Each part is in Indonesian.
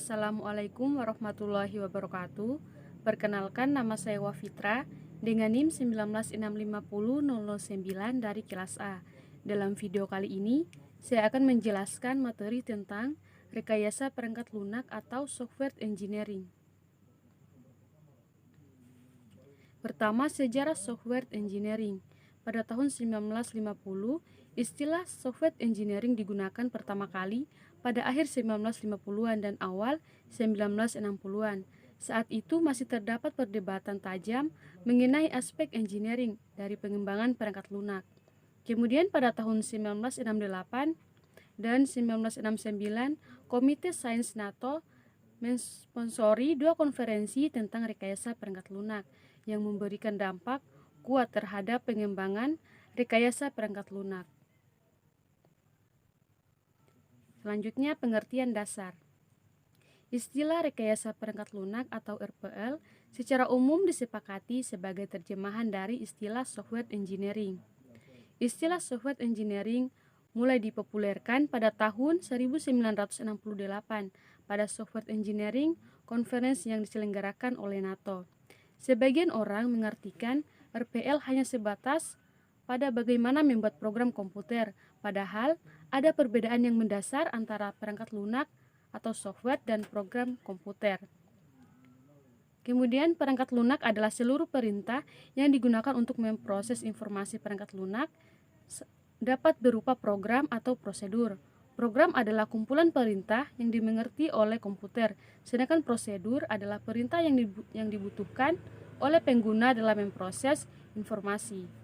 Assalamualaikum warahmatullahi wabarakatuh. Perkenalkan, nama saya Wafitra dengan NIM 196500009 dari kelas A. Dalam video kali ini, saya akan menjelaskan materi tentang rekayasa perangkat lunak atau software engineering. Pertama, sejarah software engineering. Pada tahun 1950, istilah software engineering digunakan pertama kali pada akhir 1950-an dan awal 1960-an. Saat itu masih terdapat perdebatan tajam mengenai aspek engineering dari pengembangan perangkat lunak. Kemudian pada tahun 1968 dan 1969, Komite Sains NATO mensponsori dua konferensi tentang rekayasa perangkat lunak yang memberikan dampak kuat terhadap pengembangan rekayasa perangkat lunak. Selanjutnya, pengertian dasar. Istilah rekayasa perangkat lunak atau RPL secara umum disepakati sebagai terjemahan dari istilah software engineering. Istilah software engineering mulai dipopulerkan pada tahun 1968 pada Software Engineering Conference yang diselenggarakan oleh NATO. Sebagian orang mengartikan RPL hanya sebatas pada bagaimana membuat program komputer, padahal ada perbedaan yang mendasar antara perangkat lunak atau software dan program komputer. Kemudian, perangkat lunak adalah seluruh perintah yang digunakan untuk memproses informasi perangkat lunak dapat berupa program atau prosedur. Program adalah kumpulan perintah yang dimengerti oleh komputer, sedangkan prosedur adalah perintah yang dibutuhkan oleh pengguna dalam memproses informasi.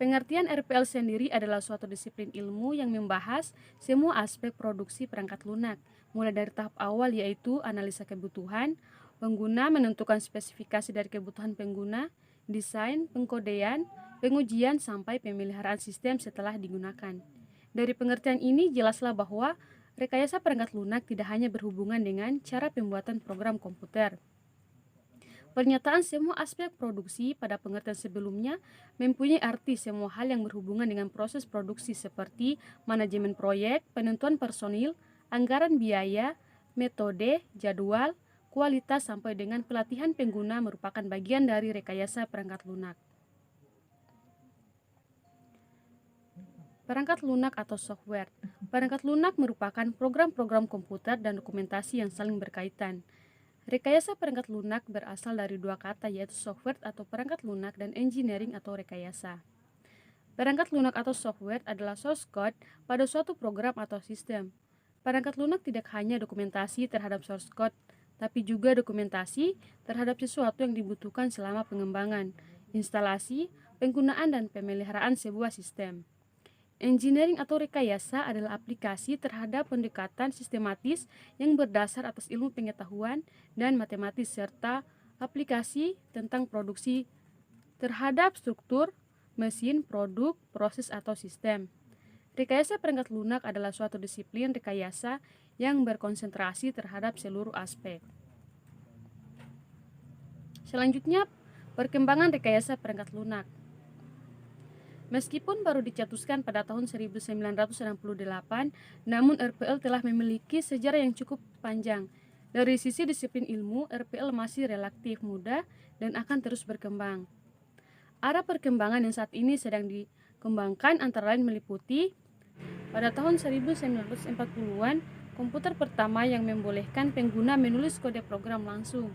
Pengertian RPL sendiri adalah suatu disiplin ilmu yang membahas semua aspek produksi perangkat lunak, mulai dari tahap awal yaitu analisa kebutuhan, pengguna menentukan spesifikasi dari kebutuhan pengguna, desain, pengkodean, pengujian, sampai pemeliharaan sistem setelah digunakan. Dari pengertian ini jelaslah bahwa rekayasa perangkat lunak tidak hanya berhubungan dengan cara pembuatan program komputer. Pernyataan semua aspek produksi pada pengertian sebelumnya mempunyai arti semua hal yang berhubungan dengan proses produksi seperti manajemen proyek, penentuan personil, anggaran biaya, metode, jadwal, kualitas sampai dengan pelatihan pengguna merupakan bagian dari rekayasa perangkat lunak. Perangkat lunak atau software. Perangkat lunak merupakan program-program komputer dan dokumentasi yang saling berkaitan. Rekayasa perangkat lunak berasal dari dua kata, yaitu software atau perangkat lunak dan engineering atau rekayasa. Perangkat lunak atau software adalah source code pada suatu program atau sistem. Perangkat lunak tidak hanya dokumentasi terhadap source code, tapi juga dokumentasi terhadap sesuatu yang dibutuhkan selama pengembangan, instalasi, penggunaan, dan pemeliharaan sebuah sistem. Engineering atau rekayasa adalah aplikasi terhadap pendekatan sistematis yang berdasar atas ilmu pengetahuan dan matematis serta aplikasi tentang produksi terhadap struktur, mesin, produk, proses, atau sistem. Rekayasa perangkat lunak adalah suatu disiplin rekayasa yang berkonsentrasi terhadap seluruh aspek. Selanjutnya, perkembangan rekayasa perangkat lunak. Meskipun baru dicetuskan pada tahun 1968, namun RPL telah memiliki sejarah yang cukup panjang. Dari sisi disiplin ilmu, RPL masih relatif muda dan akan terus berkembang. Arah perkembangan yang saat ini sedang dikembangkan antara lain meliputi pada tahun 1940-an, komputer pertama yang membolehkan pengguna menulis kode program langsung.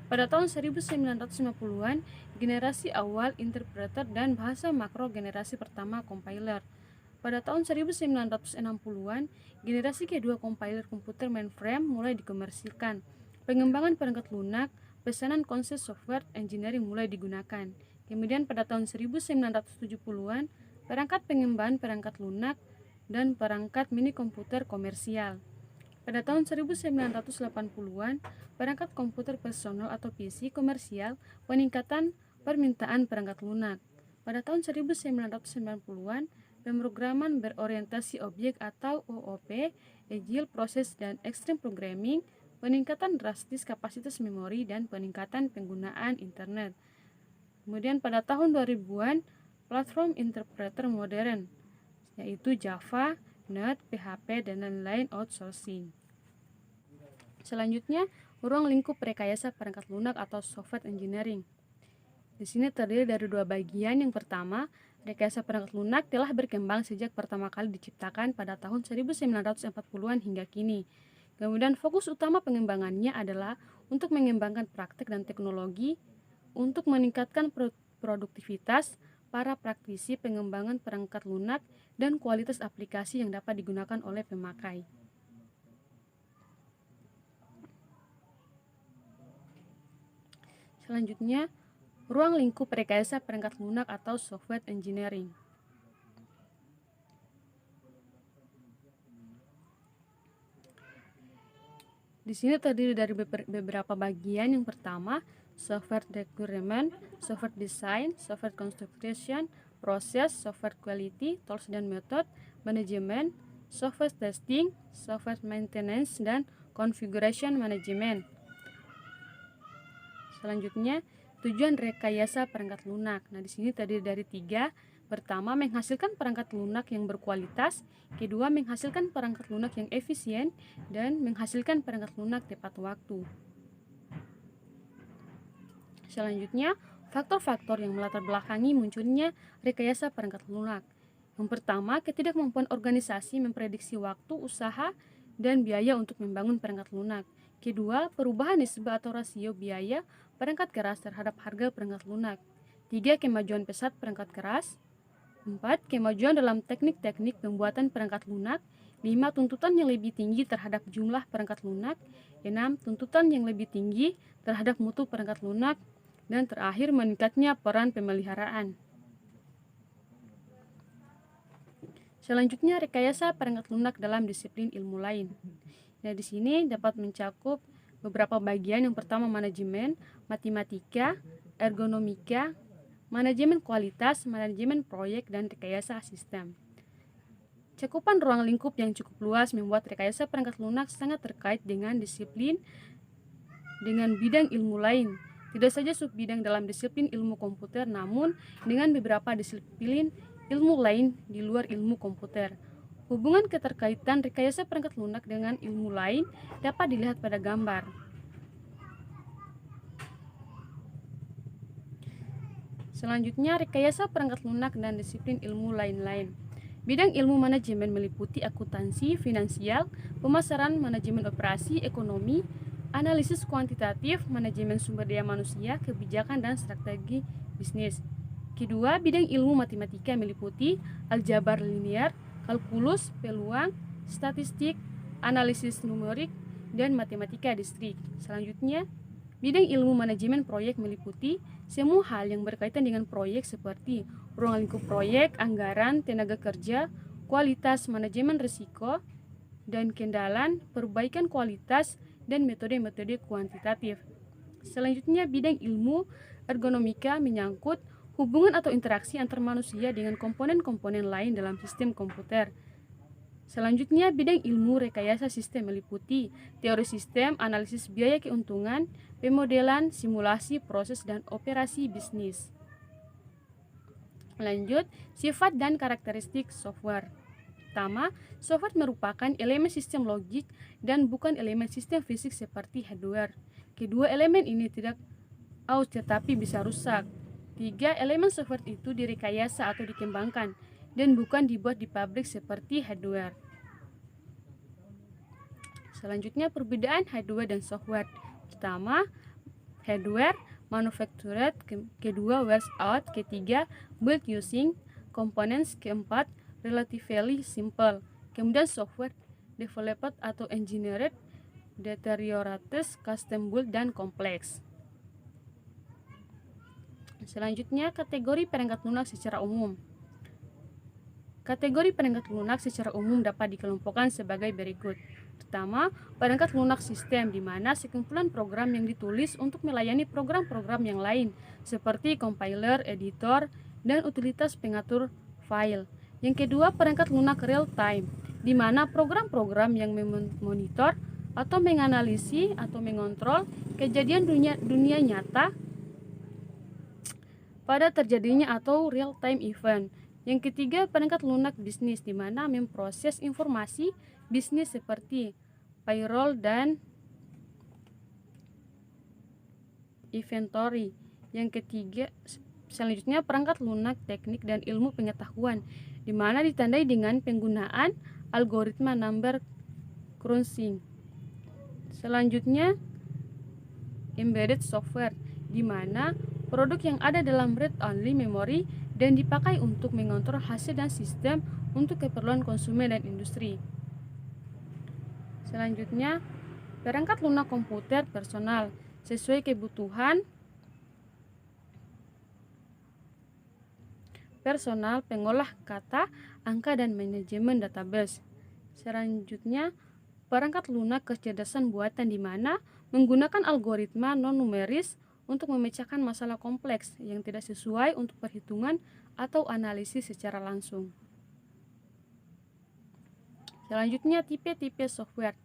Pada tahun 1950-an, generasi awal interpreter dan bahasa makro generasi pertama compiler. Pada tahun 1960-an, generasi kedua compiler komputer mainframe mulai dikomersilkan. Pengembangan perangkat lunak, pesanan konsep software engineering mulai digunakan. Kemudian pada tahun 1970-an, perangkat pengembangan perangkat lunak dan perangkat mini komputer komersial. Pada tahun 1980-an, perangkat komputer personal atau PC komersial, peningkatan permintaan perangkat lunak. Pada tahun 1990-an, pemrograman berorientasi objek atau OOP, Agile Process dan Extreme Programming, peningkatan drastis kapasitas memori dan peningkatan penggunaan internet. Kemudian pada tahun 2000-an, platform interpreter modern, yaitu Java, .NET, PHP, dan lain-lain outsourcing. Selanjutnya, ruang lingkup rekayasa perangkat lunak atau software engineering. Di sini terdiri dari dua bagian. Yang pertama, rekayasa perangkat lunak telah berkembang sejak pertama kali diciptakan pada tahun 1940-an hingga kini. Kemudian fokus utama pengembangannya adalah untuk mengembangkan praktek dan teknologi untuk meningkatkan produktivitas para praktisi pengembangan perangkat lunak dan kualitas aplikasi yang dapat digunakan oleh pemakai. Selanjutnya, ruang lingkup rekayasa perangkat lunak atau software engineering. Di sini terdiri dari beberapa bagian. Yang pertama, software requirement, software design, software construction, proses, software quality, tools dan method, manajemen, software testing, software maintenance, dan configuration management. Selanjutnya, tujuan rekayasa perangkat lunak. Nah, di sini terdiri dari 3. Pertama, menghasilkan perangkat lunak yang berkualitas. Kedua, menghasilkan perangkat lunak yang efisien. Dan menghasilkan perangkat lunak tepat waktu. Selanjutnya, faktor-faktor yang melatar belakangi munculnya rekayasa perangkat lunak. Yang pertama, ketidakmampuan organisasi memprediksi waktu, usaha, dan biaya untuk membangun perangkat lunak. Kedua, perubahan nisbah atau rasio biaya perangkat keras terhadap harga perangkat lunak. 3. Kemajuan pesat perangkat keras. 4. Kemajuan dalam teknik-teknik pembuatan perangkat lunak. 5. Tuntutan yang lebih tinggi terhadap jumlah perangkat lunak. 6. Tuntutan yang lebih tinggi terhadap mutu perangkat lunak. Dan terakhir, meningkatnya peran pemeliharaan. Selanjutnya, rekayasa perangkat lunak dalam disiplin ilmu lain. Nah, di sini dapat mencakup beberapa bagian. Yang pertama, manajemen, matematika, ergonomika, manajemen kualitas, manajemen proyek, dan rekayasa sistem. Cakupan ruang lingkup yang cukup luas membuat rekayasa perangkat lunak sangat terkait dengan disiplin dengan bidang ilmu lain. Tidak saja subbidang dalam disiplin ilmu komputer, namun dengan beberapa disiplin ilmu lain di luar ilmu komputer. Hubungan keterkaitan rekayasa perangkat lunak dengan ilmu lain dapat dilihat pada gambar. Selanjutnya, rekayasa perangkat lunak dan disiplin ilmu lain-lain. Bidang ilmu manajemen meliputi akuntansi, finansial, pemasaran, manajemen operasi, ekonomi, analisis kuantitatif, manajemen sumber daya manusia, kebijakan, dan strategi bisnis. Kedua, bidang ilmu matematika meliputi aljabar linear, kalkulus, peluang, statistik, analisis numerik, dan matematika distrik. Selanjutnya, bidang ilmu manajemen proyek meliputi semua hal yang berkaitan dengan proyek seperti ruang lingkup proyek, anggaran, tenaga kerja, kualitas, manajemen risiko dan kendalan, perbaikan kualitas, dan metode-metode kuantitatif. Selanjutnya, bidang ilmu ergonomika menyangkut hubungan atau interaksi antar manusia dengan komponen-komponen lain dalam sistem komputer. Selanjutnya, bidang ilmu rekayasa sistem meliputi teori sistem, analisis biaya keuntungan, pemodelan, simulasi, proses, dan operasi bisnis. Lanjut, sifat dan karakteristik software. Pertama, software merupakan elemen sistem logik dan bukan elemen sistem fisik seperti hardware. Kedua elemen ini tidak aus tetapi bisa rusak. 3. Elemen software itu direkayasa atau dikembangkan dan bukan dibuat di pabrik seperti hardware. Selanjutnya, perbedaan hardware dan software. Pertama, hardware manufactured, kedua wears out, ketiga built using components, keempat relatively simple. Kemudian software developed atau engineered, deteriorated, custom built, dan kompleks. Selanjutnya, kategori perangkat lunak secara umum. Kategori perangkat lunak secara umum dapat dikelompokkan sebagai berikut. Pertama, perangkat lunak sistem, di mana sekumpulan program yang ditulis untuk melayani program-program yang lain, seperti compiler, editor, dan utilitas pengatur file. Yang kedua, perangkat lunak real time, di mana program-program yang memonitor atau menganalisis atau mengontrol kejadian dunia nyata pada terjadinya atau real time event. Yang ketiga, perangkat lunak bisnis, di mana memproses informasi bisnis seperti payroll dan inventory. Yang ketiga, selanjutnya perangkat lunak teknik dan ilmu pengetahuan, di mana ditandai dengan penggunaan algoritma number crunching. Selanjutnya, embedded software, di mana produk yang ada dalam read-only memory dan dipakai untuk mengontrol hasil dan sistem untuk keperluan konsumen dan industri. Selanjutnya, perangkat lunak komputer personal sesuai kebutuhan personal, pengolah kata, angka, dan manajemen database. Selanjutnya, perangkat lunak kecerdasan buatan, di mana menggunakan algoritma non-numeris untuk memecahkan masalah kompleks yang tidak sesuai untuk perhitungan atau analisis secara langsung. Selanjutnya, tipe-tipe software.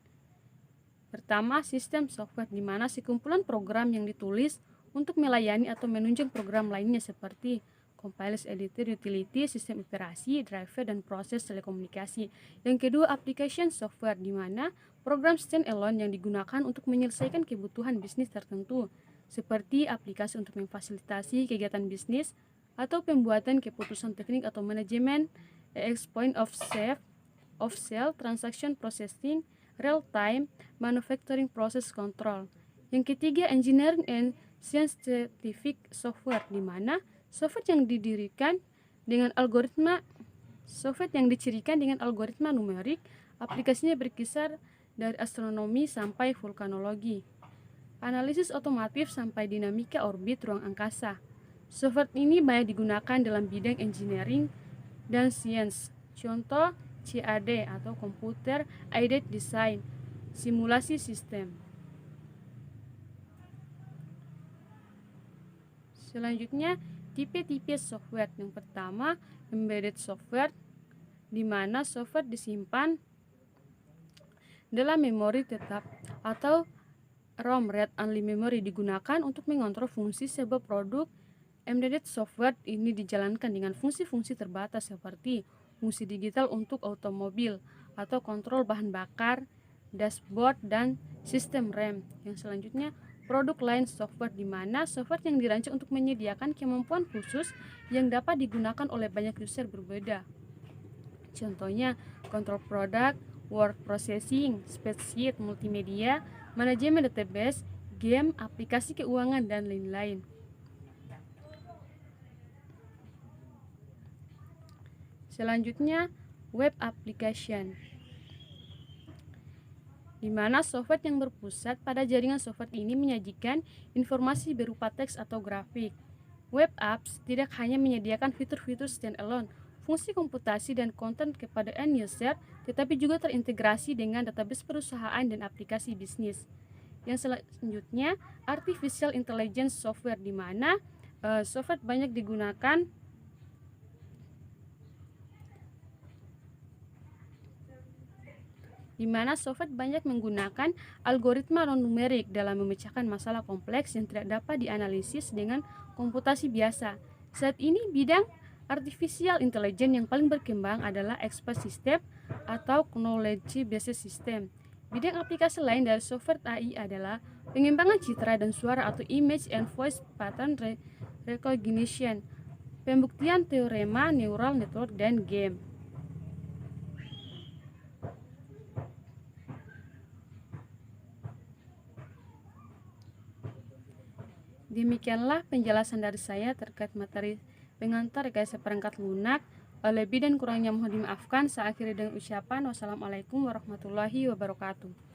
Pertama, sistem software, di mana sekumpulan program yang ditulis untuk melayani atau menunjang program lainnya seperti compilers, editor, utility, sistem operasi, driver, dan proses telekomunikasi. Yang kedua, application software, di mana program standalone yang digunakan untuk menyelesaikan kebutuhan bisnis tertentu, seperti aplikasi untuk memfasilitasi kegiatan bisnis atau pembuatan keputusan teknik atau manajemen, point of sale, transaction processing, real-time, manufacturing process control. Yang ketiga, engineering and scientific software, di mana software yang dicirikan dengan algoritma numerik, aplikasinya berkisar dari astronomi sampai vulkanologi, analisis otomotif sampai dinamika orbit ruang angkasa. Software ini banyak digunakan dalam bidang engineering dan sains. Contoh CAD atau Computer Aided Design, simulasi sistem. Selanjutnya, tipe-tipe software. Yang pertama, embedded software, di mana software disimpan dalam memori tetap atau ROM, read-only memory, digunakan untuk mengontrol fungsi sebuah produk. Embedded software ini dijalankan dengan fungsi-fungsi terbatas seperti fungsi digital untuk otomobil atau kontrol bahan bakar, dashboard, dan sistem rem. Yang selanjutnya, produk line software, di mana software yang dirancang untuk menyediakan kemampuan khusus yang dapat digunakan oleh banyak user berbeda. Contohnya, control product, word processing, spreadsheet, multimedia, manajemen database, game, aplikasi keuangan, dan lain-lain. Selanjutnya, web application, di mana software yang berpusat pada jaringan software ini menyajikan informasi berupa teks atau grafik. Web apps tidak hanya menyediakan fitur-fitur standalone, fungsi komputasi dan konten kepada end user, tetapi juga terintegrasi dengan database perusahaan dan aplikasi bisnis. Yang selanjutnya, artificial intelligence software, di mana software banyak digunakan menggunakan algoritma non-numerik dalam memecahkan masalah kompleks yang tidak dapat dianalisis dengan komputasi biasa. Saat ini, bidang artificial intelligence yang paling berkembang adalah expert system atau knowledge-based system. Bidang aplikasi lain dari software AI adalah pengembangan citra dan suara atau image and voice pattern recognition, pembuktian teorema neural network, dan game. Demikianlah penjelasan dari saya terkait materi pengantar rekayasa perangkat lunak. Lebih dan kurangnya mohon dimaafkan. Saya akhiri dengan ucapan wassalamualaikum warahmatullahi wabarakatuh.